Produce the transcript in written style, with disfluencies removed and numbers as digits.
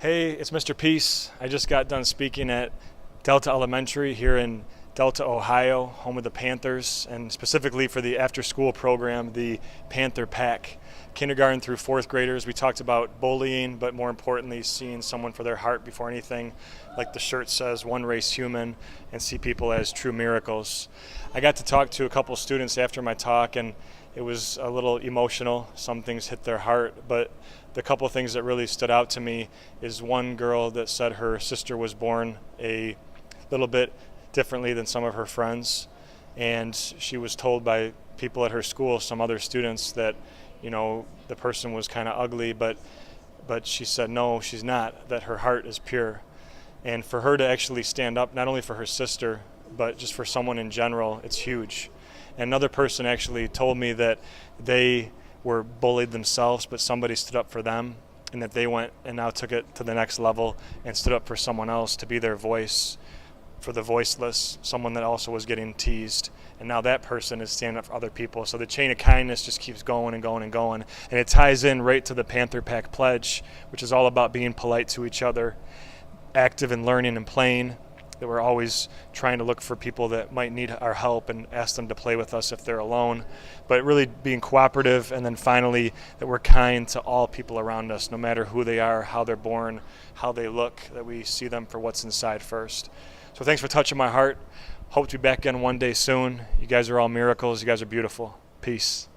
Hey, it's Mr. Peace. I just got done speaking at Delta Elementary here in Delta, Ohio, home of the Panthers, and specifically for the after-school program, the Panther Pack. Kindergarten through fourth graders, we talked about bullying, but more importantly, seeing someone for their heart before anything, like the shirt says, one race human, and see people as true miracles. I got to talk to a couple students after my talk, and it was a little emotional. Some things hit their heart, but the couple of things that really stood out to me is one girl that said her sister was born a little bit differently than some of her friends, and she was told by people at her school, some other students, that the person was kind of ugly, but she said no, she's not, that her heart is pure. And for her to actually stand up, not only for her sister, but just for someone in general, it's huge. And another person actually told me that they were bullied themselves, but somebody stood up for them, and that they went and now took it to the next level and stood up for someone else to be their voice for the voiceless, someone that also was getting teased. And now that person is standing up for other people. So the chain of kindness just keeps going and going and going. And it ties in right to the Panther Pack Pledge, which is all about being polite to each other, active in learning and playing, that we're always trying to look for people that might need our help and ask them to play with us if they're alone, but really being cooperative. And then finally, that we're kind to all people around us, no matter who they are, how they're born, how they look, that we see them for what's inside first. So thanks for touching my heart. Hope to be back again one day soon. You guys are all miracles. You guys are beautiful. Peace.